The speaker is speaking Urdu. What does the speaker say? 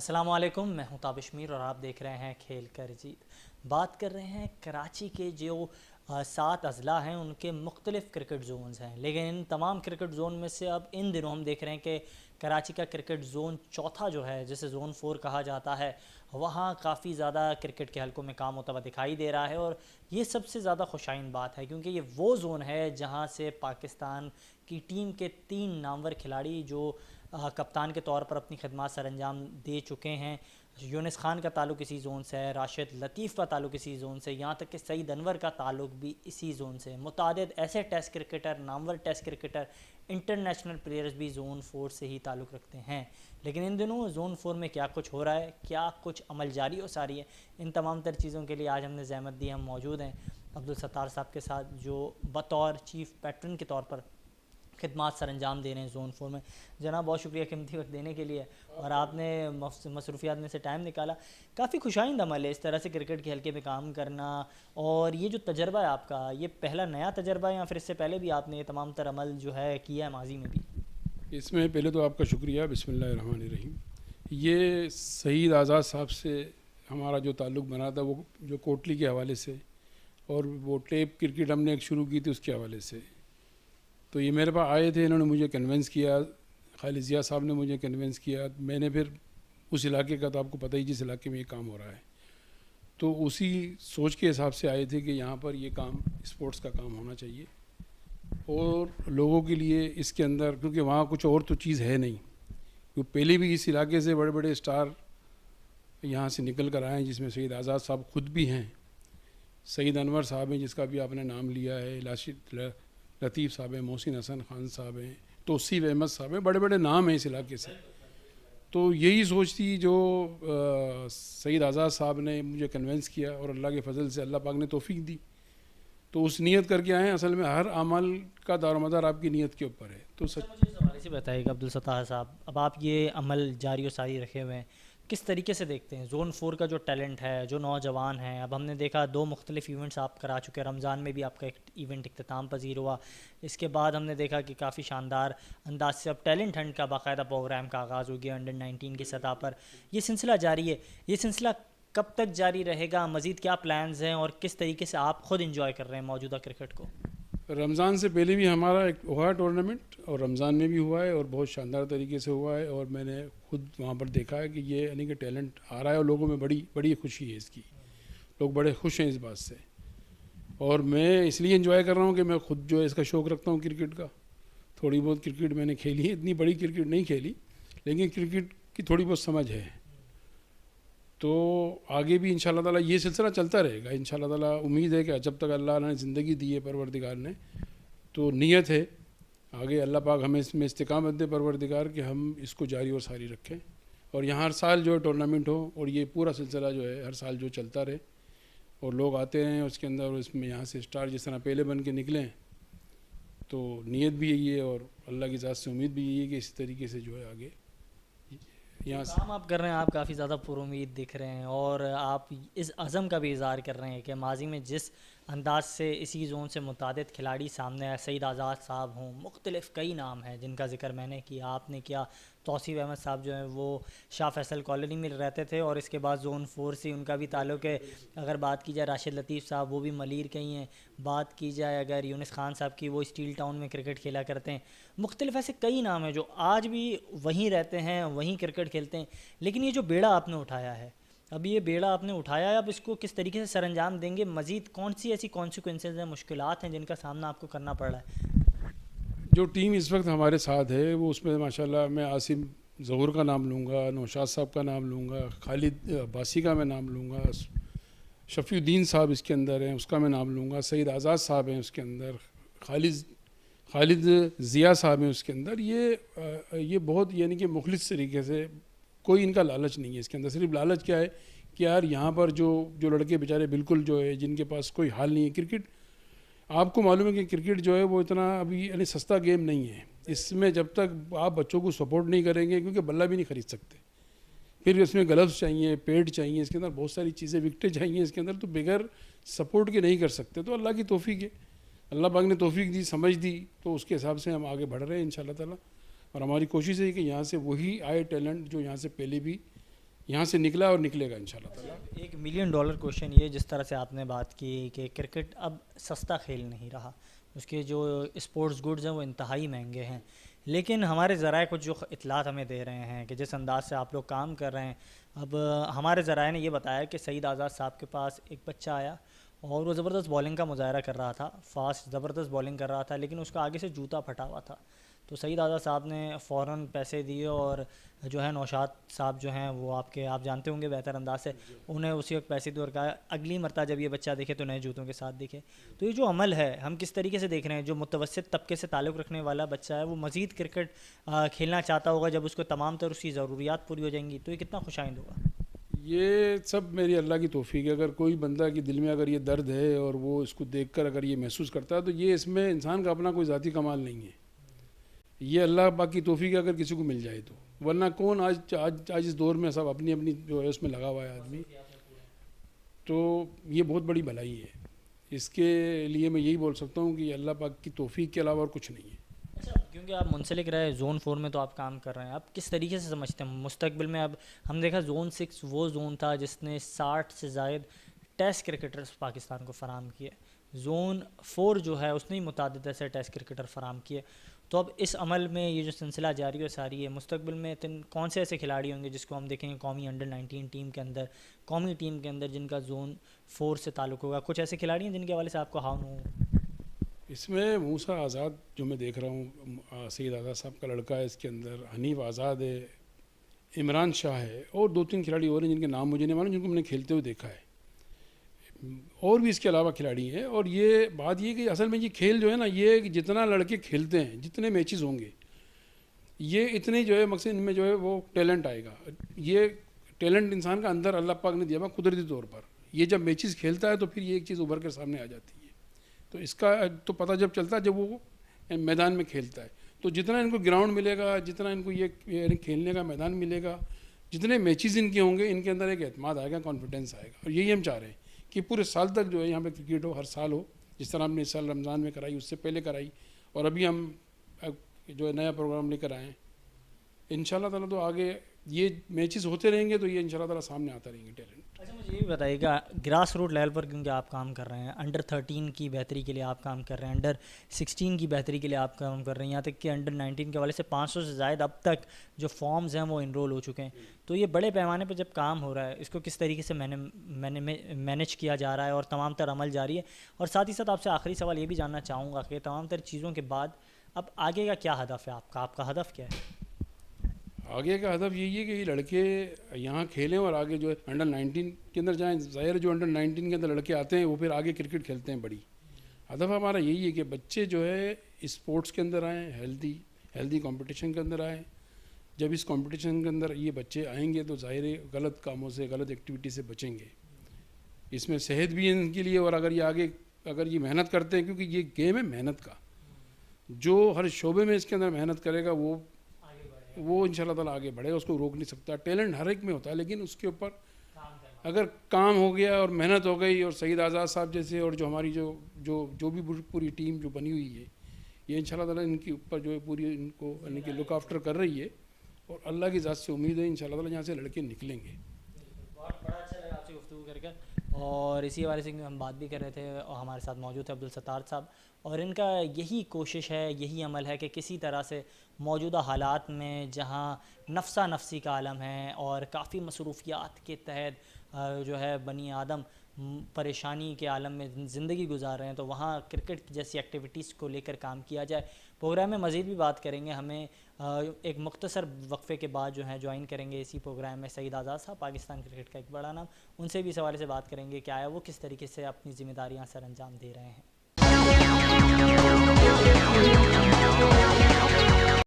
السلام علیکم، میں ہوں تابش میر اور آپ دیکھ رہے ہیں کھیل کر جیت۔ بات کر رہے ہیں کراچی کے جو 7 اضلاع ہیں ان کے مختلف کرکٹ زونز ہیں، لیکن ان تمام کرکٹ زون میں سے اب ان دنوں ہم دیکھ رہے ہیں کہ کراچی کا کرکٹ زون چوتھا جو ہے جسے زون 4 کہا جاتا ہے، وہاں کافی زیادہ کرکٹ کے حلقوں میں کام ہوتا ہوا دکھائی دے رہا ہے، اور یہ سب سے زیادہ خوشائن بات ہے کیونکہ یہ وہ زون ہے جہاں سے پاکستان کی ٹیم کے 3 نامور کھلاڑی جو کپتان کے طور پر اپنی خدمات سر انجام دے چکے ہیں۔ یونس خان کا تعلق اسی زون سے ہے، راشد لطیف کا تعلق اسی زون سے، یہاں تک کہ سعید انور کا تعلق بھی اسی زون سے ہے۔ متعدد ایسے ٹیسٹ کرکٹر، نامور ٹیسٹ کرکٹر، انٹرنیشنل پلیئرز بھی زون 4 سے ہی تعلق رکھتے ہیں، لیکن ان دنوں زون 4 میں کیا کچھ ہو رہا ہے، کیا کچھ عمل جاری و ساری ہے، ان تمام تر چیزوں کے لیے آج ہم نے زحمت دی، ہم موجود ہیں عبدالستار صاحب کے ساتھ جو بطور چیف پیٹرن کے طور پر خدمات سر انجام دے رہے ہیں زون 4 میں۔ جناب بہت شکریہ قیمتی وقت دینے کے لیے، اور آپ نے مصروفیات میں سے ٹائم نکالا۔ کافی خوشائند عمل ہے اس طرح سے کرکٹ کے حلقے میں کام کرنا، اور یہ جو تجربہ ہے آپ کا، یہ پہلا نیا تجربہ ہے یا پھر اس سے پہلے بھی آپ نے یہ تمام تر عمل جو ہے کیا ہے ماضی میں بھی؟ اس میں پہلے تو آپ کا شکریہ، بسم اللہ الرحمن الرحیم۔ یہ سعید آزاد صاحب سے ہمارا جو تعلق بنا تھا وہ جو کوٹلی کے حوالے سے، اور وہ ٹیپ کرکٹ ہم نے ایک شروع کی تھی اس کے حوالے سے، تو یہ میرے پاس آئے تھے، انہوں نے مجھے کنونس کیا، خالد ضیاء صاحب نے مجھے کنونس کیا، میں نے پھر اس علاقے کا تو آپ کو پتہ ہی جس علاقے میں یہ کام ہو رہا ہے، تو اسی سوچ کے حساب سے آئے تھے کہ یہاں پر یہ کام اسپورٹس کا کام ہونا چاہیے، اور لوگوں کے لیے اس کے اندر، کیونکہ وہاں کچھ اور تو چیز ہے نہیں، کیونکہ پہلے بھی اس علاقے سے بڑے بڑے اسٹار یہاں سے نکل کر آئے ہیں، جس میں سعید آزاد صاحب خود بھی ہیں، سعید انور صاحب ہیں جس کا بھی آپ نے نام لیا ہے، راشد لطیف صاحب ہیں، محسن حسن خان صاحب ہیں، توصیف احمد صاحب ہیں، بڑے بڑے نام ہیں اس علاقے سے۔ تو یہی سوچ تھی جو سعید آزاد صاحب نے مجھے کنونس کیا، اور اللہ کے فضل سے اللہ پاک نے توفیق دی، تو اس نیت کر کے آئے ہیں۔ اصل میں ہر عمل کا دار و مدار آپ کی نیت کے اوپر ہے، تو مجھے اس حوالے سے بتائیے گا عبدالستار صاحب، اب آپ یہ عمل جاری و ساری رکھے ہوئے ہیں، کس طریقے سے دیکھتے ہیں زون 4 کا جو ٹیلنٹ ہے، جو نوجوان ہیں؟ اب ہم نے دیکھا 2 مختلف ایونٹس آپ کرا چکے ہیں، رمضان میں بھی آپ کا ایک ایونٹ اختتام پذیر ہوا، اس کے بعد ہم نے دیکھا کہ کافی شاندار انداز سے اب ٹیلنٹ ہنٹ کا باقاعدہ پروگرام کا آغاز ہو گیا انڈر 19 کی سطح پر۔ یہ سلسلہ جاری ہے، یہ سلسلہ کب تک جاری رہے گا؟ مزید کیا پلانز ہیں اور کس طریقے سے آپ خود انجوائے کر رہے ہیں موجودہ کرکٹ کو؟ رمضان سے پہلے بھی ہمارا ایک ہوا ہے ٹورنامنٹ، اور رمضان میں بھی ہوا ہے، اور بہت شاندار طریقے سے ہوا ہے، اور میں نے خود وہاں پر دیکھا ہے کہ یہ یعنی کہ ٹیلنٹ آ رہا ہے، اور لوگوں میں بڑی بڑی خوشی ہے اس کی، لوگ بڑے خوش ہیں اس بات سے، اور میں اس لیے انجوائے کر رہا ہوں کہ میں خود جو ہے اس کا شوق رکھتا ہوں کرکٹ کا، تھوڑی بہت کرکٹ میں نے کھیلی ہے، اتنی بڑی کرکٹ نہیں کھیلی، لیکن کرکٹ کی تھوڑی بہت سمجھ ہے، تو آگے بھی انشاءاللہ تعالیٰ یہ سلسلہ چلتا رہے گا انشاءاللہ تعالیٰ۔ امید ہے کہ جب تک اللہ نے زندگی دی ہے پروردگار نے، تو نیت ہے آگے اللہ پاک ہمیں اس میں استقامت دے پروردگار کہ ہم اس کو جاری و ساری رکھیں، اور یہاں ہر سال جو ہے ٹورنامنٹ ہو، اور یہ پورا سلسلہ جو ہے ہر سال جو چلتا رہے، اور لوگ آتے ہیں اس کے اندر، اور اس میں یہاں سے اسٹار جس طرح پہلے بن کے نکلیں، تو نیت بھی یہی ہے، اور اللہ کی ذات سے امید بھی یہی ہے کہ اسی طریقے سے جو ہے آگے یہاں سے کام آپ کر رہے ہیں، آپ کافی زیادہ پر امید دکھ رہے ہیں، اور آپ اس عزم کا بھی اظہار کر رہے ہیں کہ ماضی میں جس انداز سے اسی زون سے متعدد کھلاڑی سامنے آئے، سعید آزاد صاحب ہوں، مختلف کئی نام ہیں جن کا ذکر میں نے کیا، آپ نے کیا، توصیف احمد صاحب جو ہیں وہ شاہ فیصل کالونی میں رہتے تھے، اور اس کے بعد زون 4 سے ان کا بھی تعلق ہے۔ اگر بات کی جائے راشد لطیف صاحب، وہ بھی ملیر کے ہی ہیں، بات کی جائے اگر یونس خان صاحب کی، وہ اسٹیل ٹاؤن میں کرکٹ کھیلا کرتے ہیں، مختلف ایسے کئی نام ہیں جو آج بھی وہیں رہتے ہیں، وہیں کرکٹ کھیلتے ہیں، لیکن یہ جو بیڑا آپ نے اٹھایا ہے، اب یہ بیڑا آپ نے اٹھایا ہے، اب اس کو کس طریقے سے سر انجام دیں گے؟ مزید کون سی ایسی کانسیکوینسز ہیں، مشکلات ہیں جن کا سامنا آپ کو کرنا پڑ رہا ہے؟ جو ٹیم اس وقت ہمارے ساتھ ہے وہ اس میں ماشاءاللہ میں عاصم ظہور کا نام لوں گا، نوشاد صاحب کا نام لوں گا، خالد عباسی کا میں نام لوں گا، شفیع الدین صاحب اس کے اندر ہیں، اس کا میں نام لوں گا، سعید آزاد صاحب ہیں اس کے اندر، خالد ضیاء صاحب ہیں اس کے اندر۔ یہ بہت یعنی کہ مخلص طریقے سے، کوئی ان کا لالچ نہیں ہے اس کے اندر، صرف لالچ کیا ہے کہ یار یہاں پر جو لڑکے بیچارے بالکل جو ہے جن کے پاس کوئی حال نہیں ہے، کرکٹ آپ کو معلوم ہے کہ کرکٹ جو ہے وہ اتنا ابھی یعنی سستا گیم نہیں ہے، اس میں جب تک آپ بچوں کو سپورٹ نہیں کریں گے، کیونکہ بلہ بھی نہیں خرید سکتے، پھر اس میں گلوز چاہیے، پیڈ چاہیے، اس کے اندر بہت ساری چیزیں، وکٹیں چاہیے اس کے اندر، تو بغیر سپورٹ کے نہیں کر سکتے، تو اللہ کی توفیق ہے، اللہ پاک نے توفیق دی، سمجھ دی، تو اس کے حساب سے ہم آگے بڑھ رہے ہیں انشاءاللہ تعالیٰ، اور ہماری کوشش ہے کہ یہاں سے وہی آئے ٹیلنٹ جو یہاں سے پہلے بھی یہاں سے نکلا اور نکلے گا انشاءاللہ تعالیٰ. ایک $1 ملین کوشچن یہ جس طرح سے آپ نے بات کی کہ کرکٹ اب سستا کھیل نہیں رہا، اس کے جو اسپورٹس گڈز ہیں وہ انتہائی مہنگے ہیں، لیکن ہمارے ذرائع کچھ جو اطلاعات ہمیں دے رہے ہیں کہ جس انداز سے آپ لوگ کام کر رہے ہیں، اب ہمارے ذرائع نے یہ بتایا کہ سعید آزاد صاحب کے پاس ایک بچہ آیا اور وہ زبردست بولنگ کا مظاہرہ کر رہا تھا، فاسٹ زبردست بولنگ کر رہا تھا، لیکن اس کا آگے سے جوتا پھٹا ہوا تھا. تو سعید آزاد صاحب نے فوراً پیسے دیے اور جو ہے نوشاد صاحب جو ہیں وہ آپ جانتے ہوں گے بہتر انداز سے، انہیں اسی وقت پیسے دیے اور کہا اگلی مرتبہ جب یہ بچہ دیکھے تو نئے جوتوں کے ساتھ دیکھے. تو یہ جو عمل ہے ہم کس طریقے سے دیکھ رہے ہیں، جو متوسط طبقے سے تعلق رکھنے والا بچہ ہے وہ مزید کرکٹ کھیلنا چاہتا ہوگا، جب اس کو تمام تر اس کی ضروریات پوری ہو جائیں گی تو یہ کتنا خوش آئند ہوگا؟ یہ سب میری اللہ کی توفیق ہے. اگر کوئی بندہ کے دل میں اگر یہ درد ہے اور وہ اس کو دیکھ کر اگر یہ محسوس کرتا ہے تو یہ اس میں انسان کا اپنا کوئی ذاتی کمال نہیں ہے، یہ اللہ پاک کی توفیق ہے اگر کسی کو مل جائے تو. ورنہ کون آج اس دور میں سب اپنی اپنی جو ہے اس میں لگا ہوا ہے آدمی، تو یہ بہت بڑی بھلائی ہے. اس کے لیے میں یہی بول سکتا ہوں کہ یہ اللہ پاک کی توفیق کے علاوہ اور کچھ نہیں ہے. اچھا، کیونکہ آپ منسلک رہے زون 4 میں تو آپ کام کر رہے ہیں، آپ کس طریقے سے سمجھتے ہیں مستقبل میں؟ اب ہم دیکھا زون 6 وہ زون تھا جس نے 60 سے زائد ٹیسٹ کرکٹرز پاکستان کو فراہم کیے، زون 4 جو ہے اس نے متعدد ایسے ٹیسٹ کرکٹر فراہم کیے. تو اب اس عمل میں یہ جو سلسلہ جاری ہے ساری ہے، مستقبل میں کون سے ایسے کھلاڑی ہوں گے جس کو ہم دیکھیں گے قومی انڈر-19 ٹیم کے اندر، قومی ٹیم کے اندر جن کا زون 4 سے تعلق ہوگا؟ کچھ ایسے کھلاڑی ہیں جن کے حوالے سے آپ کو ہاں ہو؟ اس میں موسیٰ آزاد جو میں دیکھ رہا ہوں، سعید آزاد صاحب کا لڑکا ہے، اس کے اندر حنیف آزاد ہے، عمران شاہ ہے، اور 2-3 کھلاڑی اور ہیں جن کے نام مجھے نہیں معلوم، جن کو میں نے کھیلتے ہوئے دیکھا ہے. اور بھی اس کے علاوہ کھلاڑی ہیں. اور یہ بات یہ کہ اصل میں یہ کھیل جو ہے نا، یہ جتنا لڑکے کھیلتے ہیں، جتنے میچز ہوں گے، یہ اتنے جو ہے مقصد ان میں جو ہے وہ ٹیلنٹ آئے گا. یہ ٹیلنٹ انسان کا اندر اللہ پاک نے دیا ہوا قدرتی طور پر. یہ جب میچز کھیلتا ہے تو پھر یہ ایک چیز ابھر کر سامنے آ جاتی ہے. تو اس کا تو پتہ جب چلتا ہے جب وہ میدان میں کھیلتا ہے. تو جتنا ان کو گراؤنڈ ملے گا، جتنا ان کو یہ کھیلنے کا میدان ملے گا، جتنے میچز ان کے ہوں گے، ان کے اندر ایک اعتماد آئے گا، کانفیڈنس آئے گا. اور یہی ہم چاہ رہے ہیں کہ پورے سال تک جو ہے یہاں پہ کرکٹ ہو، ہر سال ہو، جس طرح ہم نے اس سال رمضان میں کرائی، اس سے پہلے کرائی، اور ابھی ہم جو ہے نیا پروگرام لے کر آئے ہیں. انشاءاللہ تعالیٰ تو آگے یہ میچز ہوتے رہیں گے تو یہ انشاءاللہ تعالیٰ سامنے آتا رہیں گے ٹیلنٹ. اچھا، مجھے یہ بھی بتائیے گا گراس روٹ لیول پر کیونکہ آپ کام کر رہے ہیں، انڈر-13 کی بہتری کے لیے آپ کام کر رہے ہیں، انڈر-16 کی بہتری کے لیے آپ کام کر رہے ہیں، یہاں تک کہ انڈر-19 کے حوالے سے 500 سے زائد اب تک جو فارمز ہیں وہ انرول ہو چکے ہیں. تو یہ بڑے پیمانے پہ جب کام ہو رہا ہے، اس کو کس طریقے سے مینیج کیا جا رہا ہے اور تمام تر عمل جاری ہے؟ اور ساتھ ہی ساتھ آپ سے آخری سوال یہ بھی جاننا چاہوں گا کہ تمام تر چیزوں کے بعد اب آگے کا کیا ہدف ہے آپ کا ہدف کیا ہے؟ آگے کا ہدف یہی ہے کہ یہ لڑکے یہاں کھیلیں اور آگے جو ہے انڈر-19 کے اندر جائیں. ظاہر جو انڈر-19 کے اندر لڑکے آتے ہیں وہ پھر آگے کرکٹ کھیلتے ہیں. بڑی ہدف ہمارا یہی ہے کہ بچے جو ہے اسپورٹس کے اندر آئیں، ہیلدی کمپٹیشن کے اندر آئیں. جب اس کمپٹیشن کے اندر یہ بچے آئیں گے تو ظاہر غلط کاموں سے، غلط ایکٹیویٹی سے بچیں گے. اس میں صحت بھی ہے ان کے لیے، اور اگر یہ محنت کرتے ہیں، کیونکہ یہ گیم ہے محنت کا، جو ہر شعبے میں اس کے اندر محنت کرے گا وہ انشاءاللہ تعالیٰ آگے بڑھے گا. اس کو روک نہیں سکتا. ٹیلنٹ ہر ایک میں ہوتا ہے، لیکن اس کے اوپر اگر کام ہو گیا اور محنت ہو گئی، اور سعید آزاد صاحب جیسے اور جو ہماری جو بھی پوری ٹیم جو بنی ہوئی ہے، یہ انشاءاللہ تعالیٰ ان کے اوپر جو ہے پوری ان کو یعنی کہ لک آفٹر کر رہی ہے. اور اللہ کی ذات سے امید ہے انشاءاللہ تعالیٰ یہاں سے لڑکے نکلیں گے. بہت بڑا اچھا لگا آپ سے گفتگو کر کے. اور اسی حوالے سے ہم بات بھی کر رہے تھے اور ہمارے ساتھ موجود تھے عبدالستار صاحب، اور ان کا یہی کوشش ہے، یہی عمل ہے کہ کسی طرح سے موجودہ حالات میں جہاں نفسا نفسی کا عالم ہے اور کافی مصروفیات کے تحت جو ہے بنی آدم پریشانی کے عالم میں زندگی گزار رہے ہیں، تو وہاں کرکٹ جیسی ایکٹیویٹیز کو لے کر کام کیا جائے. پروگرام میں مزید بھی بات کریں گے. ہمیں ایک مختصر وقفے کے بعد جو ہے جوائن کریں گے اسی پروگرام میں سعید آزاد صاحب، پاکستان کرکٹ کا ایک بڑا نام. ان سے بھی اس حوالے سے بات کریں گے کہ آیا وہ کس طریقے سے اپنی ذمہ داریاں سر انجام دے رہے ہیں.